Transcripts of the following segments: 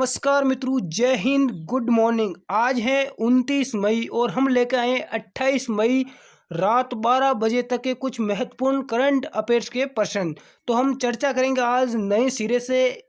नमस्कार मित्रों, जय हिंद, गुड मॉर्निंग। आज है 29 मई और हम लेकर आए 28 मई रात 12 बजे तक के कुछ महत्वपूर्ण करंट अफेयर्स के प्रश्न। तो हम चर्चा करेंगे आज नए सिरे से।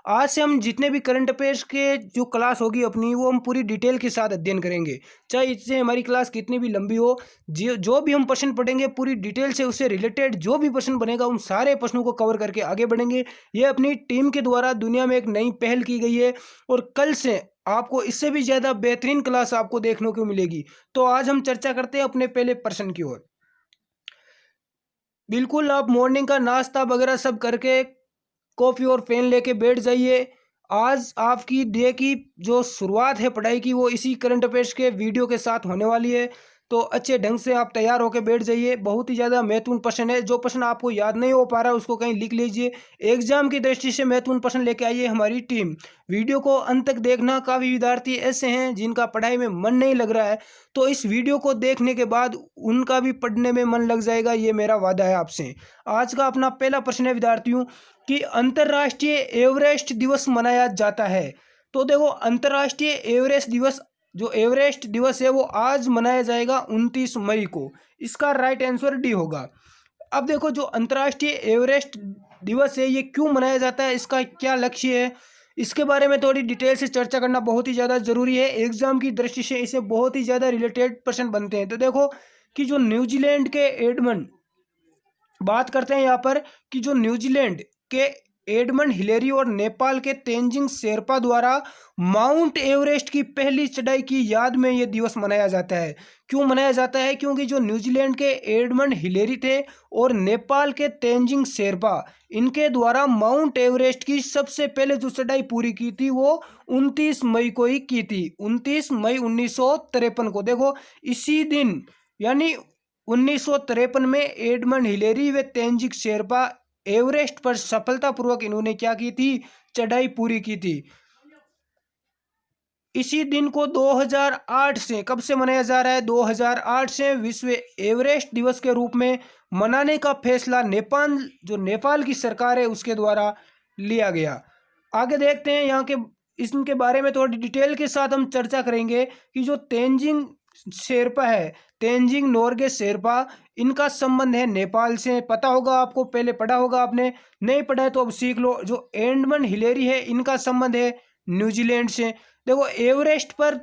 आज से हम जितने भी करंट अफेयर्स के जो क्लास होगी अपनी, वो हम पूरी डिटेल के साथ अध्ययन करेंगे। चाहे इससे हमारी क्लास कितनी भी लंबी हो, जो भी हम प्रश्न पढ़ेंगे पूरी डिटेल से उससे रिलेटेड जो भी प्रश्न बनेगा उन सारे प्रश्नों को कवर करके आगे बढ़ेंगे। ये अपनी टीम के द्वारा दुनिया में एक नई पहल की गई है और कल से आपको इससे भी ज़्यादा बेहतरीन क्लास आपको देखने को मिलेगी। तो आज हम चर्चा करते हैं अपने पहले प्रश्न की ओर। बिल्कुल आप मॉर्निंग का नाश्ता वगैरह सब करके कॉफ़ी और पेन लेके बैठ जाइए। आज आपकी डे की जो शुरुआत है पढ़ाई की, वो इसी करंट अफेयर्स के वीडियो के साथ होने वाली है। तो अच्छे ढंग से आप तैयार होकर बैठ जाइए। बहुत ही ज़्यादा महत्वपूर्ण प्रश्न है। जो प्रश्न आपको याद नहीं हो पा रहा है उसको कहीं लिख लीजिए। एग्जाम की दृष्टि से महत्वपूर्ण प्रश्न लेके आइए हमारी टीम। वीडियो को अंत तक देखना। काफ़ी विद्यार्थी ऐसे हैं जिनका पढ़ाई में मन नहीं लग रहा है, तो इस वीडियो को देखने के बाद उनका भी पढ़ने में मन लग जाएगा, ये मेरा वादा है आपसे। आज का अपना पहला प्रश्न है विद्यार्थियों कि अंतर्राष्ट्रीय एवरेस्ट दिवस मनाया जाता है। तो देखो, अंतर्राष्ट्रीय एवरेस्ट दिवस, जो एवरेस्ट दिवस है वो आज मनाया जाएगा 29 मई को। इसका राइट आंसर डी होगा। अब देखो, जो अंतर्राष्ट्रीय एवरेस्ट दिवस है ये क्यों मनाया जाता है, इसका क्या लक्ष्य है, इसके बारे में थोड़ी डिटेल से चर्चा करना बहुत ही ज़्यादा ज़रूरी है। एग्जाम की दृष्टि से इसे बहुत ही ज़्यादा रिलेटेड प्रश्न बनते हैं। तो देखो कि जो न्यूजीलैंड के एडमंड, बात करते हैं यहाँ पर कि जो न्यूजीलैंड के एडमंड हिलेरी और नेपाल के तेंजिंग शेरपा द्वारा माउंट एवरेस्ट की पहली चढ़ाई की याद में ये दिवस मनाया जाता है। क्यों मनाया जाता है? क्योंकि जो न्यूजीलैंड के एडमंड हिलेरी थे और नेपाल के तेंजिंग शेरपा, इनके द्वारा माउंट एवरेस्ट की सबसे पहले जो चढ़ाई पूरी की थी वो 29 मई को ही की थी। 29 मई 1953 को। देखो, इसी दिन यानी 1953 में एडमंड हिलेरी व तेंजिंग शेरपा एवरेस्ट पर सफलतापूर्वक इन्होंने क्या की थी? चढ़ाई पूरी की थी। इसी दिन को 2008 से, कब से मनाया जा रहा है? 2008 से विश्व एवरेस्ट दिवस के रूप में मनाने का फैसला नेपाल की सरकार है उसके द्वारा लिया गया। आगे देखते हैं यहाँ के इनके बारे में थोड़ी डिटेल के साथ हम चर्चा करेंगे कि जो तेंजिंग शेरपा है, तेंजिंग नोर्गे शेरपा, इनका संबंध है नेपाल से। पता होगा आपको, पहले पढ़ा होगा आपने, नहीं पढ़ा है तो अब सीख लो। जो एडमंड हिलेरी है इनका संबंध है न्यूजीलैंड से। देखो, एवरेस्ट पर,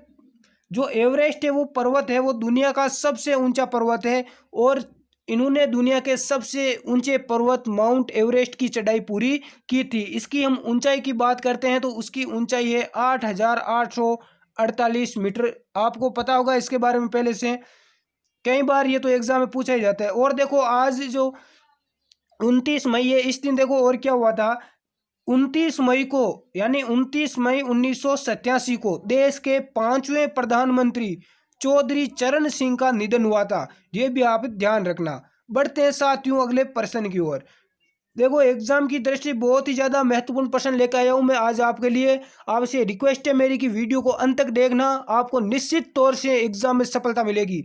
जो एवरेस्ट है वो पर्वत है, वो दुनिया का सबसे ऊंचा पर्वत है और इन्होंने दुनिया के सबसे ऊंचे पर्वत माउंट एवरेस्ट की चढ़ाई पूरी की थी। इसकी हम ऊंचाई की बात करते हैं तो उसकी ऊंचाई है 8,848 मीटर। आपको पता होगा इसके बारे में पहले से, कई बार ये तो एग्जाम में पूछा ही जाता है। और देखो, आज जो 29 मई है, इस दिन देखो और क्या हुआ था। 29 मई को, यानी 29 मई 1987 को देश के 5वें प्रधानमंत्री चौधरी चरण सिंह का निधन हुआ था। ये भी आप ध्यान रखना। बढ़ते हैं साथियों अगले प्रश्न की ओर। देखो, एग्जाम की दृष्टि बहुत ही ज़्यादा महत्वपूर्ण प्रश्न लेकर आया हूँ मैं आज आपके लिए। आपसे रिक्वेस्ट है मेरी कि वीडियो को अंत तक देखना, आपको निश्चित तौर से एग्जाम में सफलता मिलेगी।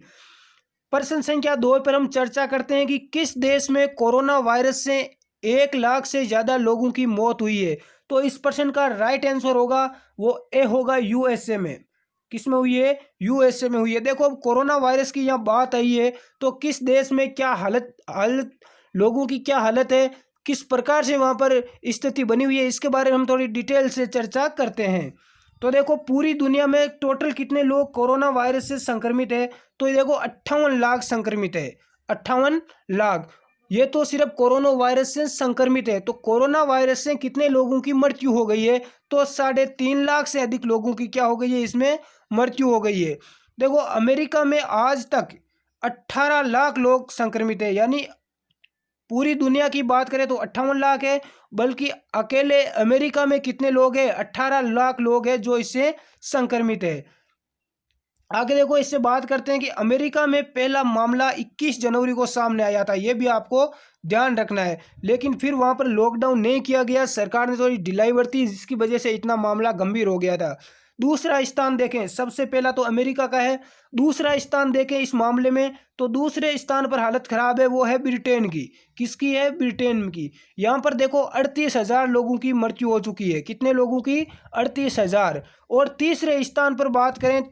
प्रश्न संख्या 2 पर हम चर्चा करते हैं कि किस देश में कोरोना वायरस से 1 लाख से ज़्यादा लोगों की मौत हुई है। तो इस प्रश्न का राइट आंसर होगा, वो ए होगा, यूएसए में। किस में हुई है? यूएसए में हुई है। देखो, अब कोरोना वायरस की यहाँ बात आई है तो किस देश में क्या हालत लोगों की क्या हालत है, किस प्रकार से वहाँ पर स्थिति बनी हुई है, इसके बारे में हम थोड़ी डिटेल से चर्चा करते हैं। तो देखो, पूरी दुनिया में टोटल कितने लोग कोरोना वायरस से संक्रमित है? तो ये देखो 58 लाख संक्रमित है। 58 लाख, ये तो सिर्फ कोरोना वायरस से संक्रमित है। तो कोरोना वायरस से कितने लोगों की मृत्यु हो गई है? तो 3.5 लाख से अधिक लोगों की क्या हो गई है? इसमें मृत्यु हो गई है। देखो, अमेरिका में आज तक 18 लाख लोग संक्रमित है, यानी पूरी दुनिया की बात करें तो 58 लाख है, बल्कि अकेले अमेरिका में कितने लोग हैं? 18 लाख लोग हैं जो इससे संक्रमित है। आगे देखो, इससे बात करते हैं कि अमेरिका में पहला मामला 21 जनवरी को सामने आया था। ये भी आपको ध्यान रखना है। लेकिन फिर वहाँ पर लॉकडाउन नहीं किया गया, सरकार ने थोड़ी ढिलाई बरती जिसकी वजह से इतना मामला गंभीर हो गया था। दूसरा स्थान देखें, सबसे पहला तो अमेरिका का है। दूसरा स्थान देखें इस मामले में तो दूसरे स्थान पर हालत खराब है, वो है ब्रिटेन की। किसकी है? ब्रिटेन की। यहाँ पर देखो 38,000 लोगों की मृत्यु हो चुकी है। कितने लोगों की? 38,000। और तीसरे स्थान पर बात करें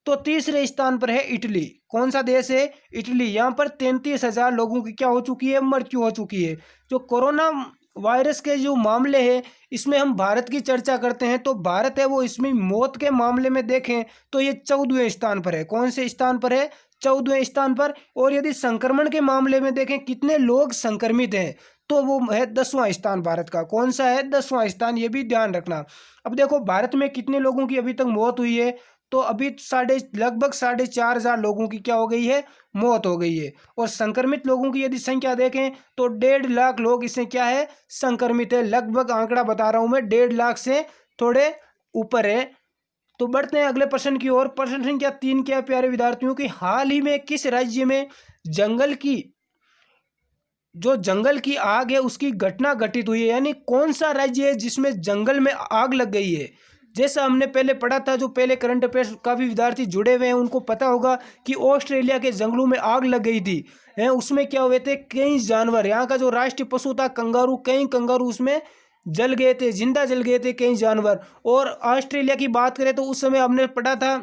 तो तीसरे स्थान पर है इटली। कौन सा देश है? इटली। यहाँ पर 33,000 लोगों की क्या हो चुकी है? मृत्यु हो चुकी है। जो कोरोना वायरस के जो मामले हैं इसमें हम भारत की चर्चा करते हैं तो भारत है वो इसमें मौत के मामले में देखें तो ये 14वें स्थान पर है। कौन से स्थान पर है? 14वें स्थान पर। और यदि संक्रमण के मामले में देखें कितने लोग संक्रमित हैं तो वो है 10वां स्थान भारत का। कौन सा है? 10वां स्थान, ये भी ध्यान रखना। अब देखो भारत में कितने लोगों की अभी तक मौत हुई है तो अभी लगभग 4,500 लोगों की क्या हो गई है? मौत हो गई है। और संक्रमित लोगों की यदि संख्या देखें तो 1.5 लाख लोग इससे क्या है? संक्रमित है। लगभग आंकड़ा बता रहा हूं मैं, 1.5 लाख से थोड़े ऊपर है। तो बढ़ते हैं अगले प्रश्न की ओर। प्रश्न संख्या 3 क्या प्यारे विद्यार्थियों की, हाल ही में किस राज्य में जंगल की आग है उसकी घटना घटित हुई है? यानी कौन सा राज्य है जिसमें जंगल में आग लग गई है? जैसा हमने पहले पढ़ा था, जो पहले करंट अफेयर्स काफ़ी विद्यार्थी जुड़े हुए हैं उनको पता होगा कि ऑस्ट्रेलिया के जंगलों में आग लग गई थी। उसमें क्या हुए थे? कई जानवर, यहाँ का जो राष्ट्रीय पशु था कंगारू, कई कंगारू उसमें जल गए थे, जिंदा जल गए थे कई जानवर। और ऑस्ट्रेलिया की बात करें तो उस समय हमने पढ़ा था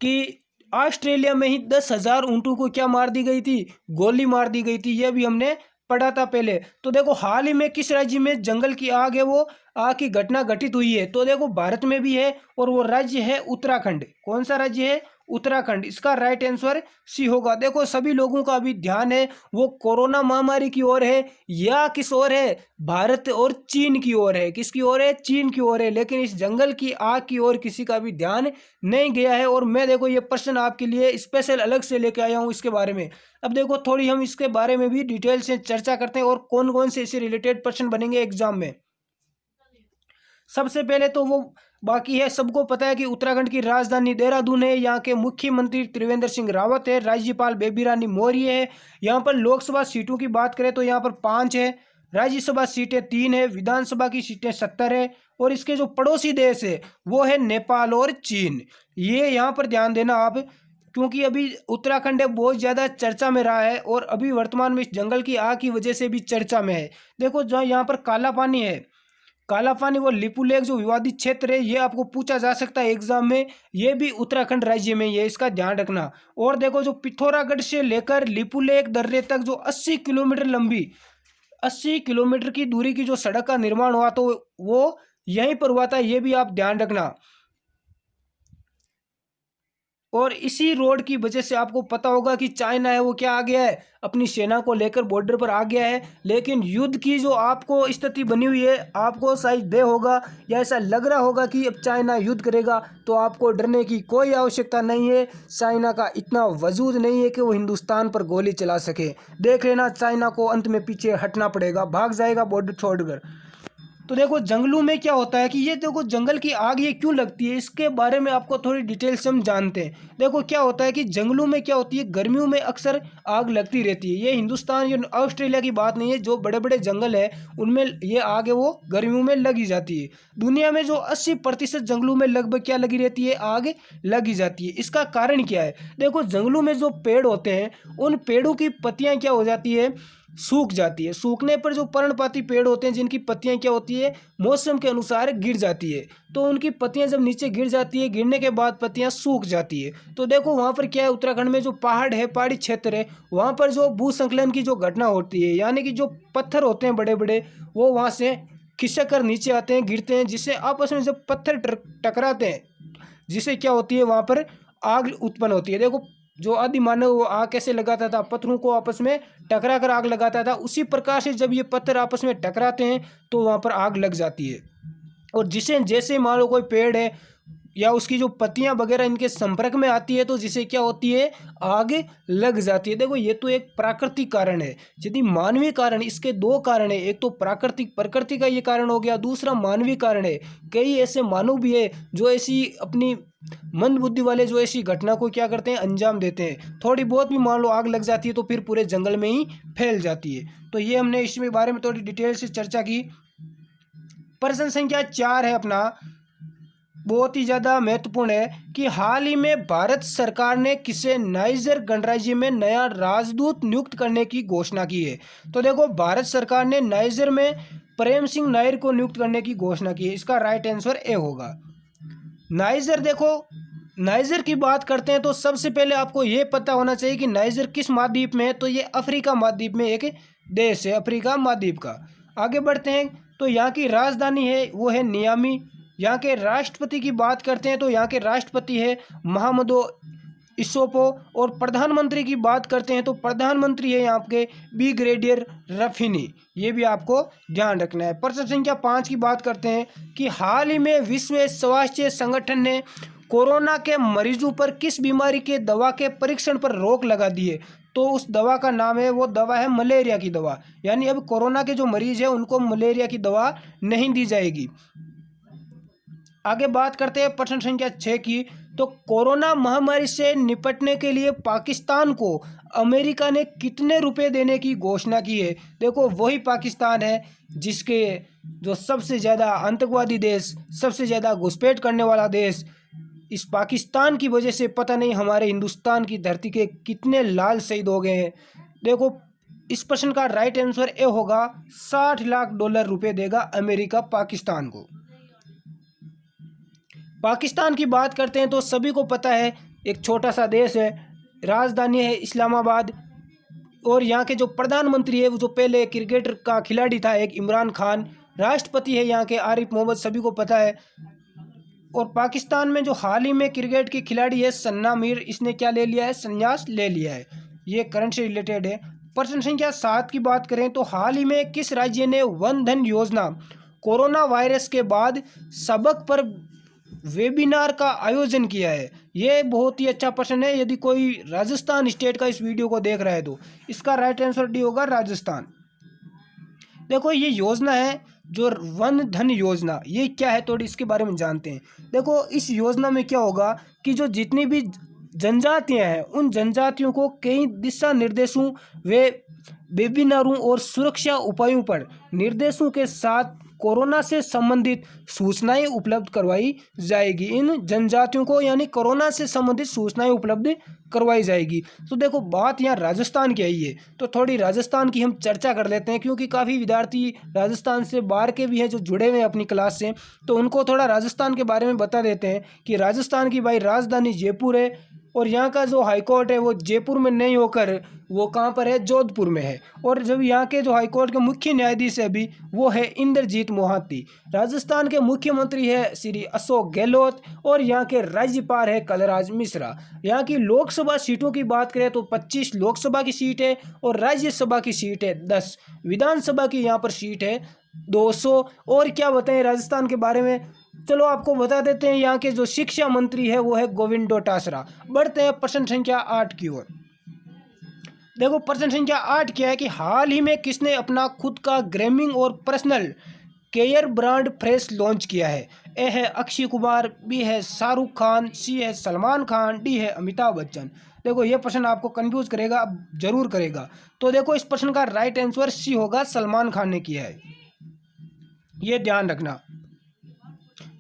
कि ऑस्ट्रेलिया में ही 10,000 ऊँटों को क्या मार दी गई थी? गोली मार दी गई थी। यह भी हमने पढ़ा था पहले। तो देखो हाल ही में किस राज्य में जंगल की आग है वो आग की घटना घटित हुई है? तो देखो भारत में भी है और वो राज्य है उत्तराखंड। कौन सा राज्य है? उत्तराखंड। इसका राइट आंसर सी होगा। देखो सभी लोगों का अभी ध्यान है वो कोरोना महामारी की ओर है या किस ओर है? भारत और चीन की ओर है। किसकी ओर है? चीन की ओर है। लेकिन इस जंगल की आग की ओर किसी का भी ध्यान नहीं गया है। और मैं देखो ये प्रश्न आपके लिए स्पेशल अलग से लेके आया हूँ इसके बारे में। अब देखो थोड़ी हम इसके बारे में भी डिटेल से चर्चा करते हैं और कौन कौन से इससे रिलेटेड प्रश्न बनेंगे एग्जाम में। सबसे पहले तो वो बाकी है, सबको पता है कि उत्तराखंड की राजधानी देहरादून है। यहाँ के मुख्यमंत्री त्रिवेंद्र सिंह रावत है, राज्यपाल बेबी रानी मौर्य है। यहाँ पर लोकसभा सीटों की बात करें तो यहाँ पर 5 है, राज्यसभा सीटें 3 है, विधानसभा की सीटें 70 है। और इसके जो पड़ोसी देश है वो है नेपाल और चीन। ये यहाँ पर ध्यान देना आप, क्योंकि अभी उत्तराखंड है बहुत ज़्यादा चर्चा में रहा है और अभी वर्तमान में इस जंगल की आग की वजह से भी चर्चा में है। देखो जहाँ यहाँ पर काला पानी है, काला पानी वो लिपुलेख जो विवादित क्षेत्र है, ये आपको पूछा जा सकता है एग्जाम में। ये भी उत्तराखंड राज्य में ही है, इसका ध्यान रखना। और देखो जो पिथौरागढ़ से लेकर लिपुलेख दर्रे तक जो 80 किलोमीटर लंबी 80 किलोमीटर की दूरी की जो सड़क का निर्माण हुआ तो वो यहीं पर हुआ था, ये भी आप ध्यान रखना। और इसी रोड की वजह से आपको पता होगा कि चाइना है वो क्या आ गया है? अपनी सेना को लेकर बॉर्डर पर आ गया है। लेकिन युद्ध की जो आपको स्थिति बनी हुई है, आपको शायद दे होगा या ऐसा लग रहा होगा कि अब चाइना युद्ध करेगा, तो आपको डरने की कोई आवश्यकता नहीं है। चाइना का इतना वजूद नहीं है कि वो हिंदुस्तान पर गोली चला सके। देख लेना चाइना को अंत में पीछे हटना पड़ेगा, भाग जाएगा बॉर्डर छोड़कर। तो देखो जंगलों में क्या होता है कि ये देखो जंगल की आग ये क्यों लगती है, इसके बारे में आपको थोड़ी डिटेल से हम जानते हैं। देखो क्या होता है कि जंगलों में क्या होती है, गर्मियों में अक्सर आग लगती रहती है। ये हिंदुस्तान या ऑस्ट्रेलिया की बात नहीं है, जो बड़े बड़े जंगल है उनमें ये आग है वो गर्मियों में लगी जाती है। दुनिया में जो 80% जंगलों में लगभग क्या लगी रहती है? आग लगी जाती है। इसका कारण क्या है? देखो जंगलों में जो पेड़ होते हैं उन पेड़ों की पत्तियां क्या हो जाती है? सूख जाती है। सूखने पर जो पर्णपाती पेड़ होते हैं जिनकी पत्तियां क्या होती है? मौसम के अनुसार गिर जाती है। तो उनकी पत्तियां जब नीचे गिर जाती है, गिरने के बाद पत्तियां सूख जाती है। तो देखो वहाँ पर क्या है, उत्तराखंड में जो पहाड़ है, पहाड़ी क्षेत्र है, वहाँ पर जो भूसंकलन की जो घटना होती है, यानी कि जो पत्थर होते हैं बड़े बड़े वो वहाँ से खिसक कर नीचे आते हैं, गिरते हैं, जिससे आपस में जब पत्थर टकराते हैं जिससे क्या होती है वहाँ पर आग उत्पन्न होती है। देखो जो आदि मानव वो आग कैसे लगाता था? पत्थरों को आपस में टकरा कर आग लगाता था। उसी प्रकार से जब ये पत्थर आपस में टकराते हैं तो वहाँ पर आग लग जाती है। और जिसे जैसे मान लो कोई पेड़ है या उसकी जो पत्तियां वगैरह इनके संपर्क में आती है तो जिसे क्या होती है? आग लग जाती है। देखो ये तो एक प्राकृतिक कारण है। यदि मानवीय कारण, इसके दो कारण है, एक तो प्राकृतिक प्रकृति का ये कारण हो गया, दूसरा मानवीय कारण है। कई ऐसे मानव भी है जो ऐसी अपनी मंद बुद्धि वाले जो ऐसी घटना को क्या करते हैं? अंजाम देते हैं। थोड़ी बहुत भी मान लो आग लग जाती है तो फिर पूरे जंगल में ही फैल जाती है। तो ये हमने इसमें बारे में थोड़ी डिटेल से चर्चा की। प्रश्न संख्या 4 है अपना, बहुत ही ज़्यादा महत्वपूर्ण है कि हाल ही में भारत सरकार ने किसे नाइजर गणराज्य में नया राजदूत नियुक्त करने की घोषणा की है। तो देखो भारत सरकार ने नाइजर में प्रेम सिंह नायर को नियुक्त करने की घोषणा की है। इसका राइट आंसर ए होगा। नाइजर, देखो नाइजर की बात करते हैं तो सबसे पहले आपको ये पता होना चाहिए कि नाइजर किस महाद्वीप में है। तो ये अफ्रीका महाद्वीप में एक देश है, अफ्रीका महाद्वीप का। आगे बढ़ते हैं तो यहाँ की राजधानी है वो है नियामी। यहाँ के राष्ट्रपति की बात करते हैं तो यहाँ के राष्ट्रपति है मोहम्मदो इसोपो। और प्रधानमंत्री की बात करते हैं तो प्रधानमंत्री है यहाँ के ब्रिगेडियर रफीनी। ये भी आपको ध्यान रखना है। प्रश्न संख्या 5 की बात करते हैं कि हाल ही में विश्व स्वास्थ्य संगठन ने कोरोना के मरीजों पर किस बीमारी के दवा के परीक्षण पर रोक लगा दी है। तो उस दवा का नाम है, वो दवा है मलेरिया की दवा। यानी अब कोरोना के जो मरीज हैं उनको मलेरिया की दवा नहीं दी जाएगी। आगे बात करते हैं प्रश्न संख्या 6 की। तो कोरोना महामारी से निपटने के लिए पाकिस्तान को अमेरिका ने कितने रुपए देने की घोषणा की है। देखो वही पाकिस्तान है जिसके जो सबसे ज़्यादा आतंकवादी देश, सबसे ज़्यादा घुसपैठ करने वाला देश, इस पाकिस्तान की वजह से पता नहीं हमारे हिंदुस्तान की धरती के कितने लाल शहीद हो गए हैं। देखो इस प्रश्न का राइट आंसर ए होगा, $60 लाख रुपए देगा अमेरिका पाकिस्तान को। पाकिस्तान की बात करते हैं तो सभी को पता है एक छोटा सा देश है, राजधानी है इस्लामाबाद। और यहाँ के जो प्रधानमंत्री है वो जो पहले क्रिकेटर का खिलाड़ी था एक इमरान खान, राष्ट्रपति है यहाँ के आरिफ मोहम्मद, सभी को पता है। और पाकिस्तान में जो हाल ही में क्रिकेट की खिलाड़ी है सन्ना मीर, इसने क्या ले लिया है, संन्यास ले लिया है। ये करंट से रिलेटेड है। प्रश्न संख्या 7 की बात करें तो हाल ही में किस राज्य ने वन धन योजना कोरोना वायरस के बाद सबक पर वेबिनार का आयोजन किया है। ये बहुत ही अच्छा प्रश्न है। यदि कोई राजस्थान स्टेट का इस वीडियो को देख रहा है तो इसका राइट आंसर डी होगा, राजस्थान। देखो ये योजना है जो वन धन योजना, ये क्या है थोड़ी इसके बारे में जानते हैं। देखो इस योजना में क्या होगा कि जो जितनी भी जनजातियां हैं उन जनजातियों को कई दिशा निर्देशों व वेबिनारों और सुरक्षा उपायों पर निर्देशों के साथ कोरोना से संबंधित सूचनाएं उपलब्ध करवाई जाएगी। इन जनजातियों को यानी कोरोना से संबंधित सूचनाएं उपलब्ध करवाई जाएगी। तो देखो बात यहाँ राजस्थान की आई है तो थोड़ी राजस्थान की हम चर्चा कर लेते हैं, क्योंकि काफ़ी विद्यार्थी राजस्थान से बाहर के भी हैं जो जुड़े हुए हैं अपनी क्लास से। तो उनको थोड़ा राजस्थान के बारे में बता देते हैं कि राजस्थान की भाई राजधानी जयपुर है और यहाँ का जो हाईकोर्ट है वो जयपुर में नहीं होकर वो कहाँ पर है, जोधपुर में है। और जब यहाँ के जो हाईकोर्ट के मुख्य न्यायाधीश है अभी वो है इंद्रजीत मोहांती। राजस्थान के मुख्यमंत्री है श्री अशोक गहलोत और यहाँ के राज्यपाल है कलराज मिश्रा। यहाँ की लोकसभा सीटों की बात करें तो 25 लोकसभा की सीट है और राज्यसभा की सीट है 10, विधानसभा की यहाँ पर सीट है 200। और क्या बताएं राजस्थान के बारे में, चलो आपको बता देते हैं। यहाँ के जो शिक्षा मंत्री है वो है गोविंद डोटासरा। बढ़ते हैं प्रश्न संख्या 8 की ओर। देखो प्रश्न संख्या 8 क्या है कि हाल ही में किसने अपना खुद का ग्रूमिंग और personal care brand fresh launch किया है। ए है अक्षय कुमार, बी है शाहरुख खान, सी है सलमान खान, डी है अमिताभ बच्चन। देखो ये प्रश्न आपको कंफ्यूज करेगा, जरूर करेगा। तो देखो इस प्रश्न का राइट आंसर सी होगा, सलमान खान ने किया है। ये ध्यान रखना,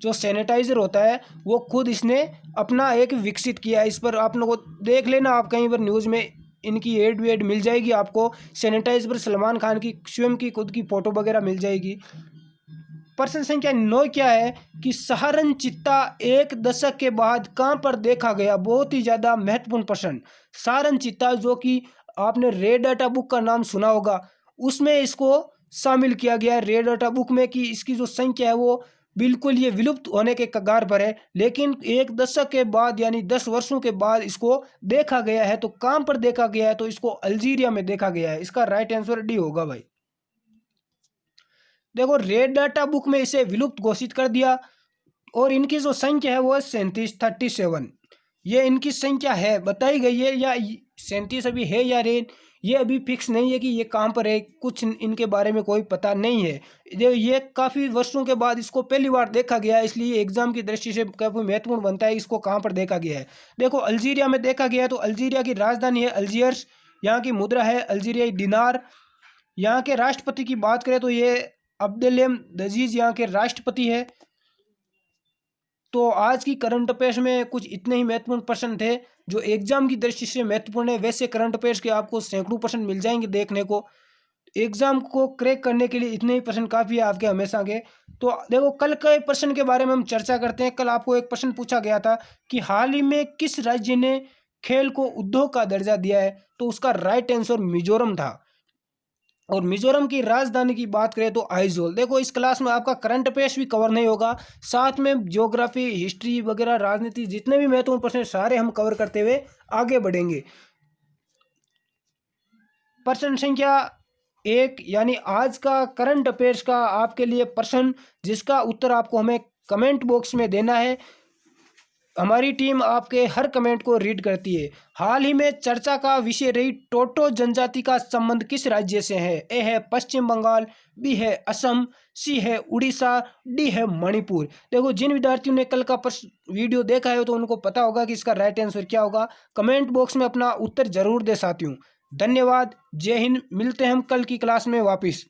जो सैनिटाइजर होता है वो खुद इसने अपना एक विकसित किया है। इस पर आप लोगों को देख लेना, आप कहीं पर न्यूज़ में इनकी एड वेड मिल जाएगी आपको। सैनिटाइजर पर सलमान खान की स्वयं की खुद की फ़ोटो वगैरह मिल जाएगी। प्रश्न संख्या 9 क्या है कि सहारन चित्ता एक दशक के बाद कहाँ पर देखा गया। बहुत ही ज़्यादा महत्वपूर्ण प्रश्न। सहारन चित्ता जो कि आपने रेड डाटा बुक का नाम सुना होगा, उसमें इसको शामिल किया गया है रेड डाटा बुक में कि इसकी जो संख्या है वो बिल्कुल ये विलुप्त होने के कगार पर है। लेकिन एक दशक के बाद यानी 10 वर्षों के बाद इसको देखा गया है। तो कहाँ पर देखा गया है, तो इसको अल्जीरिया में देखा गया है। इसका राइट आंसर डी होगा भाई। देखो रेड डाटा बुक में इसे विलुप्त घोषित कर दिया और इनकी जो संख्या है वो है 37। ये इनकी संख्या है बताई गई है, या 37 अभी है या रेड ये अभी फिक्स नहीं है कि ये कहाँ पर है, कुछ इनके बारे में कोई पता नहीं है। ये काफ़ी वर्षों के बाद इसको पहली बार देखा गया है, इसलिए एग्जाम की दृष्टि से काफ़ी महत्वपूर्ण बनता है इसको कहाँ पर देखा गया है। देखो अल्जीरिया में देखा गया है, तो अल्जीरिया की राजधानी है अल्जियर्स, यहाँ की मुद्रा है अल्जीरियाई दिनार। यहाँ के राष्ट्रपति की बात करें तो ये अब्देलम दजीज यहाँ के राष्ट्रपति है। तो आज की करंट अफेयर्स में कुछ इतने ही महत्वपूर्ण प्रश्न थे जो एग्जाम की दृष्टि से महत्वपूर्ण है। वैसे करंट अफेयर्स के आपको सैकड़ों प्रश्न मिल जाएंगे देखने को। एग्जाम को क्रैक करने के लिए इतने ही प्रश्न काफ़ी है आपके हमेशा के। तो देखो कल के प्रश्न के बारे में हम चर्चा करते हैं। कल आपको एक प्रश्न पूछा गया था कि हाल ही में किस राज्य ने खेल को उद्योग का दर्जा दिया है, तो उसका राइट आंसर मिजोरम था। और मिजोरम की राजधानी की बात करें तो आइजोल। देखो इस क्लास में आपका करंट अफेयर्स भी कवर नहीं होगा, साथ में ज्योग्राफी, हिस्ट्री वगैरह, राजनीति, जितने भी महत्वपूर्ण प्रश्न सारे हम कवर करते हुए आगे बढ़ेंगे। प्रश्न संख्या 1 यानी आज का करंट अफेयर्स का आपके लिए प्रश्न, जिसका उत्तर आपको हमें कमेंट बॉक्स में देना है। हमारी टीम आपके हर कमेंट को रीड करती है। हाल ही में चर्चा का विषय रही टोटो जनजाति का संबंध किस राज्य से है? ए है पश्चिम बंगाल, बी है असम, सी है उड़ीसा, डी है मणिपुर। देखो जिन विद्यार्थियों ने कल का वीडियो देखा है तो उनको पता होगा कि इसका राइट आंसर क्या होगा। कमेंट बॉक्स में अपना उत्तर जरूर दे साथियों। धन्यवाद, जय हिंद। मिलते हैं हम कल की क्लास में वापिस।